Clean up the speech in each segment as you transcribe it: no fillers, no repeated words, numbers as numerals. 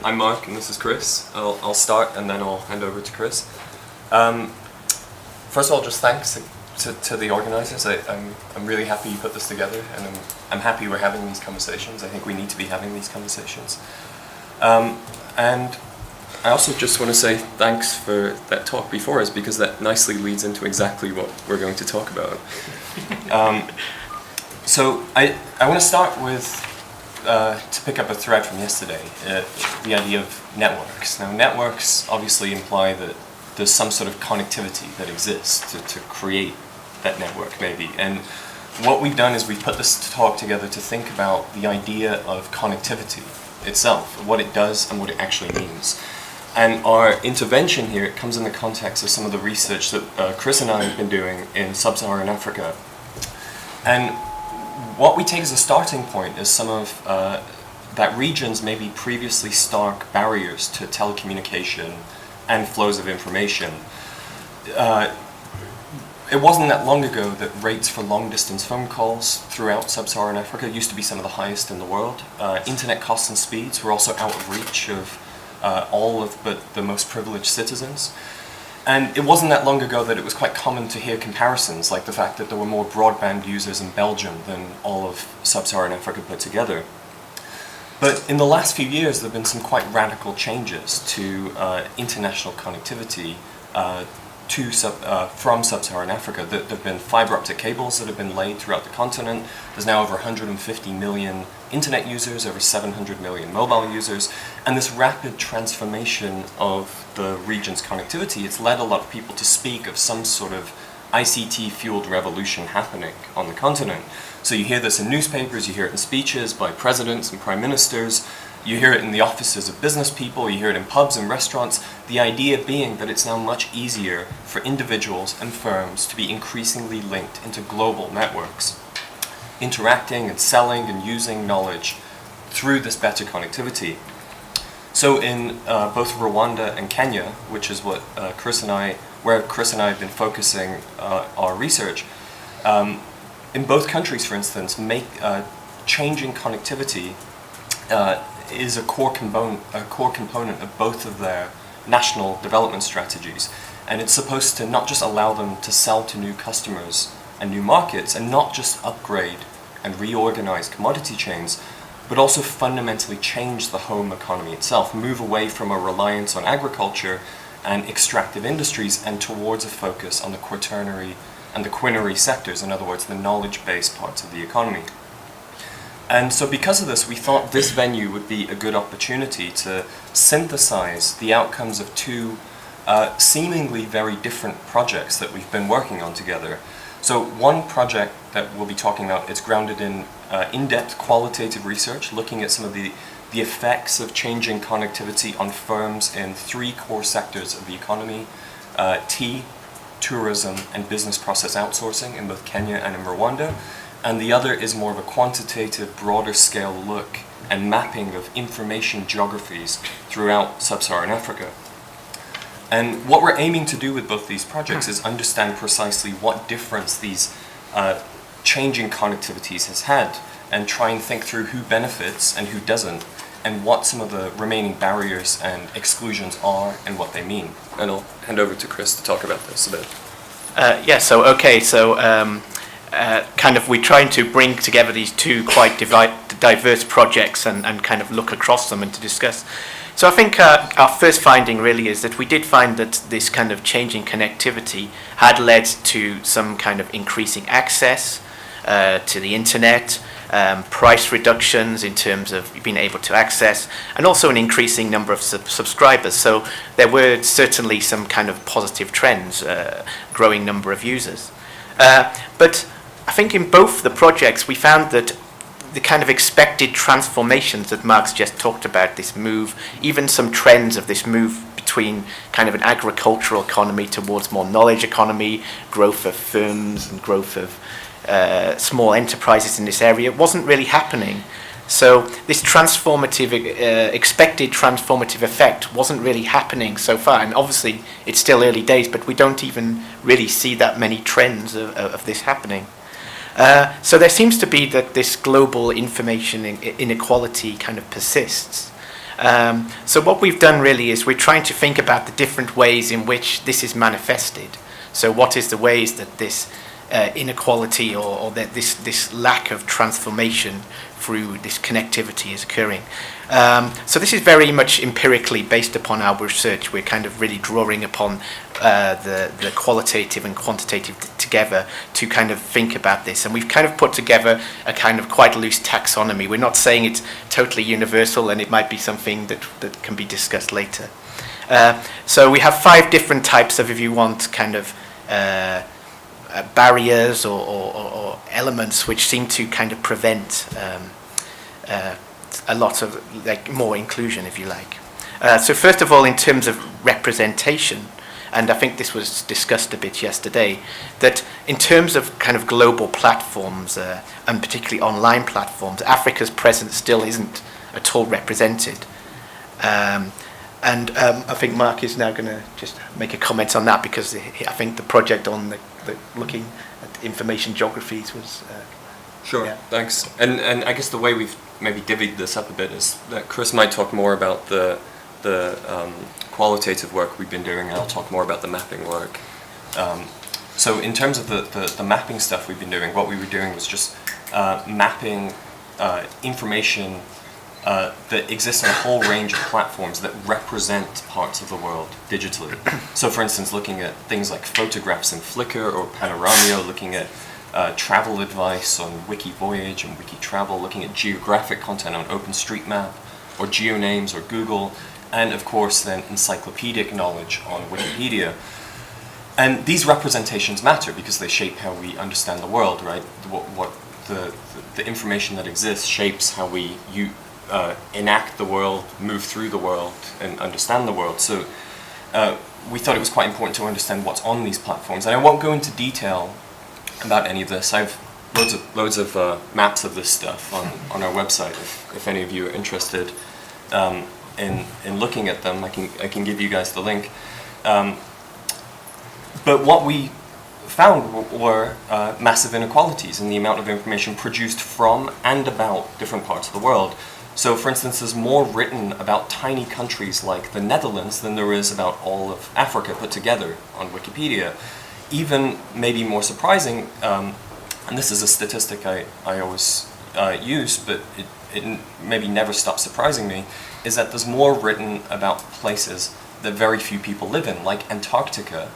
I'm Mark and this is Chris. I'll start and then I'll hand over to Chris. First of all, just thanks to the organisers. I'm really happy you put this together, and I'm happy we're having these conversations. I think we need to be having these conversations. And I also just want to say thanks for that talk before us, because that nicely leads into exactly what we're going to talk about. So I want to start with, to pick up a thread from yesterday, the idea of networks. Now, networks obviously imply that there's some sort of connectivity that exists to create that network, maybe. And what we've done is we've put this talk together to think about the idea of connectivity itself, what it does and what it actually means. And our intervention here, it comes in the context of some of the research that Chris and I have been doing in sub-Saharan Africa. And what we take as a starting point is some of that region's maybe previously stark barriers to telecommunication and flows of information. It wasn't that long ago that rates for long-distance phone calls throughout sub-Saharan Africa used to be some of the highest in the world. Internet costs and speeds were also out of reach of all of but the most privileged citizens. And it wasn't that long ago that it was quite common to hear comparisons, like the fact that there were more broadband users in Belgium than all of sub-Saharan Africa put together. But in the last few years, there have been some quite radical changes to international connectivity from sub-Saharan Africa. There have been fiber optic cables that have been laid throughout the continent. There's now over 150 million internet users, over 700 million mobile users, and this rapid transformation of the region's connectivity, it's led a lot of people to speak of some sort of ICT-fueled revolution happening on the continent. So you hear this in newspapers, you hear it in speeches by presidents and prime ministers, you hear it in the offices of business people, you hear it in pubs and restaurants, the idea being that it's now much easier for individuals and firms to be increasingly linked into global networks, interacting and selling and using knowledge through this better connectivity. So in both Rwanda and Kenya, which is what where Chris and I have been focusing our research, in both countries, for instance, changing connectivity is a core component of both of their national development strategies, and it's supposed to not just allow them to sell to new customers and new markets, and not just upgrade and reorganize commodity chains, but also fundamentally change the home economy itself, move away from a reliance on agriculture and extractive industries and towards a focus on the quaternary and the quinary sectors, in other words, the knowledge-based parts of the economy. And so because of this, we thought this venue would be a good opportunity to synthesize the outcomes of two seemingly very different projects that we've been working on together. So one project that we'll be talking about is grounded in in-depth qualitative research, looking at some of the effects of changing connectivity on firms in three core sectors of the economy, tea, tourism, and business process outsourcing in both Kenya and in Rwanda. And the other is more of a quantitative, broader scale look and mapping of information geographies throughout sub-Saharan Africa. And what we're aiming to do with both these projects is understand precisely what difference these changing connectivities has had, and try and think through who benefits and who doesn't, and what some of the remaining barriers and exclusions are and what they mean. And I'll hand over to Chris to talk about this a bit. We're trying to bring together these two quite diverse projects and kind of look across them and to discuss. So I think our first finding really is that we did find that this kind of changing connectivity had led to some kind of increasing access to the internet, price reductions in terms of being able to access, and also an increasing number of subscribers. So there were certainly some kind of positive trends, growing number of users. But I think in both the projects we found that the kind of expected transformations that Mark's just talked about, this move, even some trends of this move between kind of an agricultural economy towards more knowledge economy, growth of firms and growth of small enterprises in this area, wasn't really happening. So this expected transformative effect wasn't really happening so far, and obviously it's still early days, but we don't even really see that many trends of this happening. So there seems to be that this global information inequality kind of persists. So what we've done really is we're trying to think about the different ways in which this is manifested. So what is the ways that this inequality or that this lack of transformation through this connectivity is occurring. So this is very much empirically based upon our research. We're kind of really drawing upon the qualitative and quantitative together to kind of think about this. And we've kind of put together a kind of quite loose taxonomy. We're not saying it's totally universal, and it might be something that can be discussed later. So we have 5 different types of, if you want, kind of barriers or elements which seem to kind of prevent a lot of more inclusion, if you like. So first of all, in terms of representation, and I think this was discussed a bit yesterday, that in terms of kind of global platforms, and particularly online platforms, Africa's presence still isn't at all represented. And I think Mark is now going to just make a comment on that, because I think the project on the looking at information geographies was... Sure, yeah. Thanks. And I guess the way we've maybe divvied this up a bit is that Chris might talk more about the qualitative work we've been doing, and I'll talk more about the mapping work. So in terms of the mapping stuff we've been doing, what we were doing was just mapping information that exists on a whole range of platforms that represent parts of the world digitally. So for instance, looking at things like photographs in Flickr or Panoramio, looking at travel advice on Wikivoyage and Wikitravel, looking at geographic content on OpenStreetMap or GeoNames or Google, and of course then encyclopedic knowledge on Wikipedia. And these representations matter because they shape how we understand the world, right? What the information that exists shapes how we enact the world, move through the world, and understand the world. So we thought it was quite important to understand what's on these platforms. And I won't go into detail about any of this. I've loads of maps of this stuff on our website. If any of you are interested in looking at them, I can give you guys the link. But what we found were massive inequalities in the amount of information produced from and about different parts of the world. So, for instance, there's more written about tiny countries like the Netherlands than there is about all of Africa put together on Wikipedia. Even maybe more surprising, and this is a statistic I always use, but it maybe never stops surprising me, is that there's more written about places that very few people live in, like Antarctica,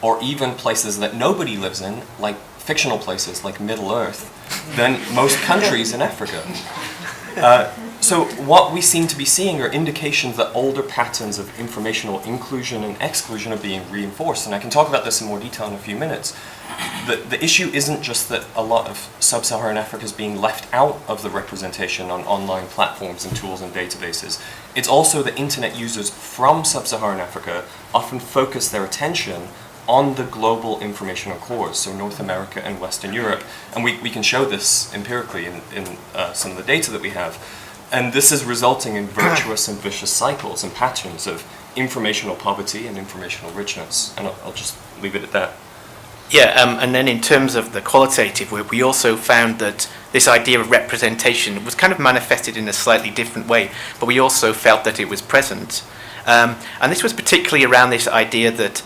or even places that nobody lives in, like fictional places like Middle-earth, than most countries in Africa. So what we seem to be seeing are indications that older patterns of informational inclusion and exclusion are being reinforced, and I can talk about this in more detail in a few minutes. The issue isn't just that a lot of sub-Saharan Africa is being left out of the representation on online platforms and tools and databases. It's also that internet users from sub-Saharan Africa often focus their attention on the global informational cores, so North America and Western Europe. And we can show this empirically in some of the data that we have. And this is resulting in virtuous and vicious cycles and patterns of informational poverty and informational richness. And I'll just leave it at that. Yeah, and then in terms of the qualitative work, we also found that this idea of representation was kind of manifested in a slightly different way, but we also felt that it was present. And this was particularly around this idea that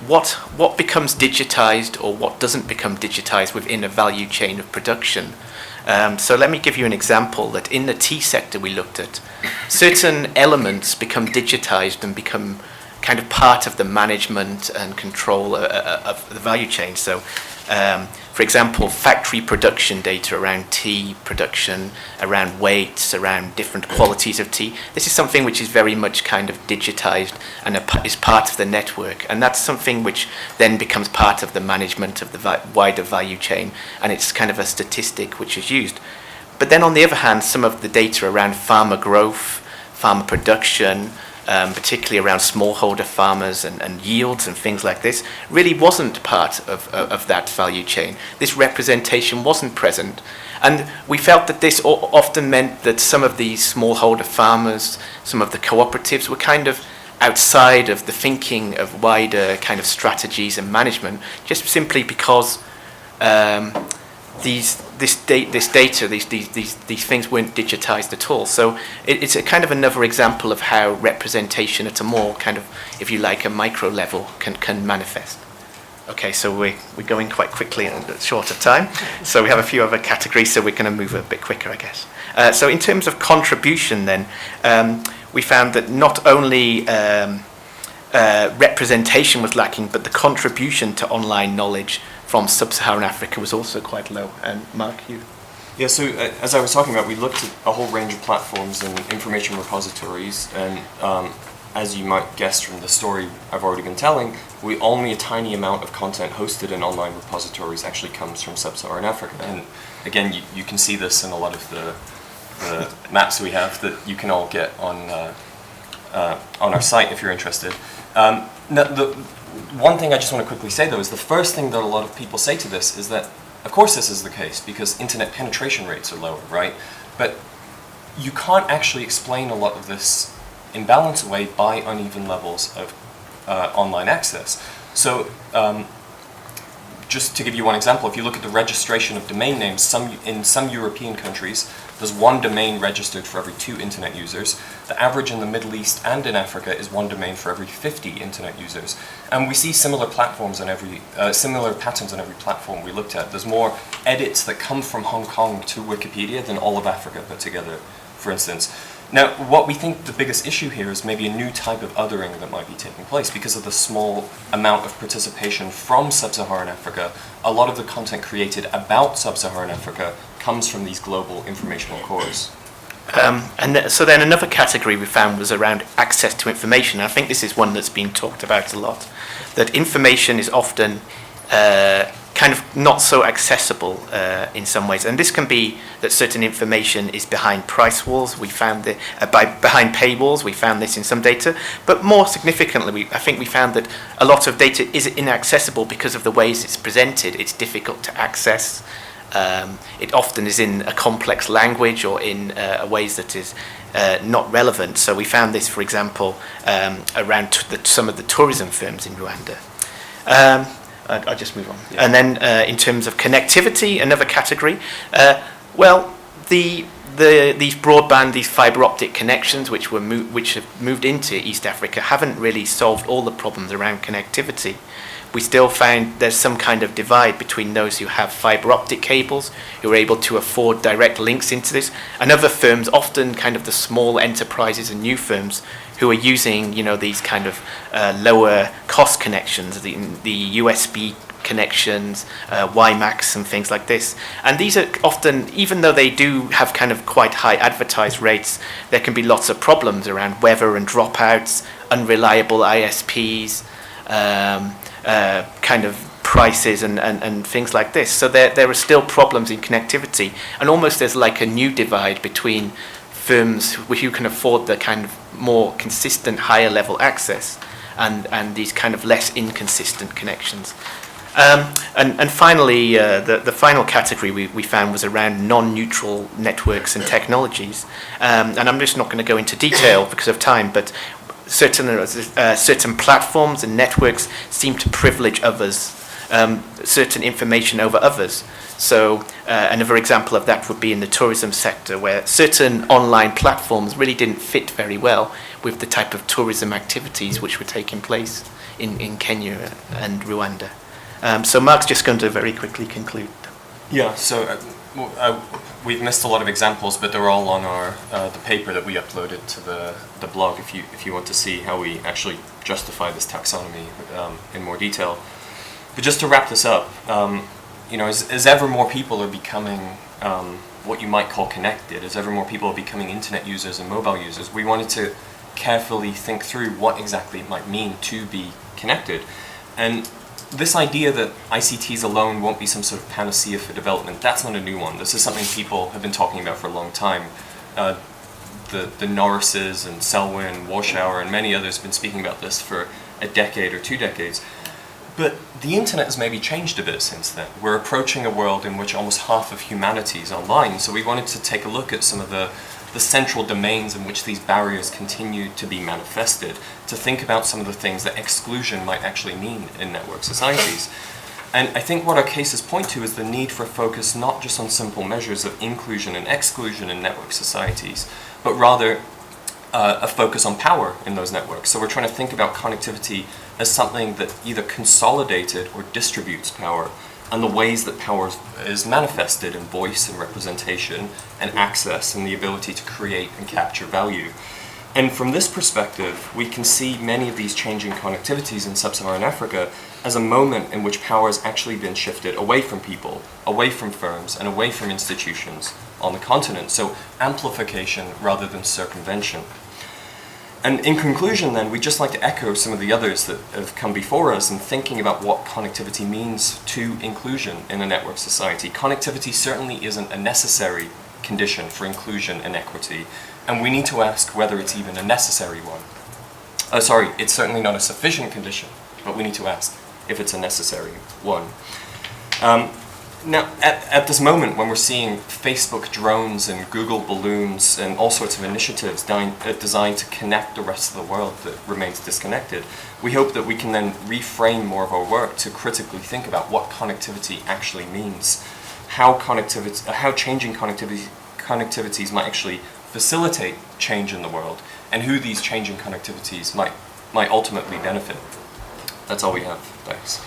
what becomes digitized or what doesn't become digitized within a value chain of production. So let me give you an example that in the tea sector we looked at, certain elements become digitized and become kind of part of the management and control of the value chain. So, for example, factory production data around tea production, around weights, around different qualities of tea. This is something which is very much kind of digitized and is part of the network. And that's something which then becomes part of the management of the wider value chain. And it's kind of a statistic which is used. But then on the other hand, some of the data around farmer growth, farmer production, particularly around smallholder farmers and yields and things like this, really wasn't part of that value chain. This representation wasn't present. And we felt that this often meant that some of these smallholder farmers, some of the cooperatives were kind of outside of the thinking of wider kind of strategies and management, just simply because this data, these things weren't digitized at all. So it's a kind of another example of how representation at a more kind of, if you like, a micro level can manifest. Okay, so we're going quite quickly in a shorter time. So we have a few other categories, so we're going to move a bit quicker, I guess. So in terms of contribution then, we found that not only representation was lacking, but the contribution to online knowledge from sub-Saharan Africa was also quite low. And Mark, you? Yeah, so as I was talking about, we looked at a whole range of platforms and information repositories, and as you might guess from the story I've already been telling, only a tiny amount of content hosted in online repositories actually comes from sub-Saharan Africa. And again, you can see this in a lot of the maps we have that you can all get on our site if you're interested. The one thing I just want to quickly say, though, is the first thing that a lot of people say to this is that, of course this is the case, because internet penetration rates are lower, right? But you can't actually explain a lot of this imbalance away by uneven levels of online access. So just to give you one example, if you look at the registration of domain names, in some European countries, there's one domain registered for every 2 internet users. The average in the Middle East and in Africa is 1 domain for every 50 internet users. And we see similar patterns on every platform we looked at. There's more edits that come from Hong Kong to Wikipedia than all of Africa put together, for instance. Now, what we think the biggest issue here is maybe a new type of othering that might be taking place because of the small amount of participation from sub-Saharan Africa. A lot of the content created about sub-Saharan Africa comes from these global informational cores. So then another category we found was around access to information. I think this is one that's been talked about a lot, that information is often kind of not so accessible in some ways. And this can be that certain information is behind price walls. We found that behind paywalls. We found this in some data. But more significantly, I think we found that a lot of data is inaccessible because of the ways it's presented. It's difficult to access. It often is in a complex language or in ways that is not relevant. So we found this, for example, around some of the tourism firms in Rwanda. I'll just move on. Yeah. And then in terms of connectivity, another category, these broadband, these fibre optic connections which have moved into East Africa haven't really solved all the problems around connectivity. We still find there's some kind of divide between those who have fibre optic cables, who are able to afford direct links into this, and other firms, often kind of the small enterprises and new firms, who are using, these kind of lower cost connections, the USB connections, WiMAX and things like this. And these are often, even though they do have kind of quite high advertised rates, there can be lots of problems around weather and dropouts, unreliable ISPs, kind of prices and things like this. So there are still problems in connectivity, and almost there's like a new divide between firms who can afford the kind of more consistent higher level access and these kind of less inconsistent connections. And finally, the final category we found was around non-neutral networks and technologies. And I'm just not going to go into detail because of time, but certain platforms and networks seem to privilege others, certain information over others. So another example of that would be in the tourism sector, where certain online platforms really didn't fit very well with the type of tourism activities which were taking place in Kenya and Rwanda. So Mark's just going to very quickly conclude. Yeah, so we've missed a lot of examples, but they're all on our the paper that we uploaded to the blog if you want to see how we actually justify this taxonomy in more detail. But just to wrap this up, as ever more people are becoming what you might call connected, as ever more people are becoming internet users and mobile users, we wanted to carefully think through what exactly it might mean to be connected. And this idea that ICTs alone won't be some sort of panacea for development, that's not a new one. This is something people have been talking about for a long time. The Norrises and Selwyn, Warshauer, and many others have been speaking about this for a decade or 2 decades. But the internet has maybe changed a bit since then. We're approaching a world in which almost half of humanity is online, so we wanted to take a look at some of the central domains in which these barriers continue to be manifested, to think about some of the things that exclusion might actually mean in network societies. And I think what our cases point to is the need for focus not just on simple measures of inclusion and exclusion in network societies, but rather a focus on power in those networks. So we're trying to think about connectivity as something that either consolidated or distributes power, and the ways that power is manifested in voice and representation and access and the ability to create and capture value. And from this perspective, we can see many of these changing connectivities in sub-Saharan Africa as a moment in which power has actually been shifted away from people, away from firms, and away from institutions on the continent. So amplification rather than circumvention. And in conclusion then, we'd just like to echo some of the others that have come before us in thinking about what connectivity means to inclusion in a network society. Connectivity certainly isn't a necessary condition for inclusion and equity, and we need to ask whether it's even a necessary one. It's certainly not a sufficient condition, but we need to ask if it's a necessary one. Now, at this moment, when we're seeing Facebook drones and Google balloons and all sorts of initiatives designed to connect the rest of the world that remains disconnected, we hope that we can then reframe more of our work to critically think about what connectivity actually means, how changing connectivities might actually facilitate change in the world, and who these changing connectivities might ultimately benefit. That's all we have. Thanks.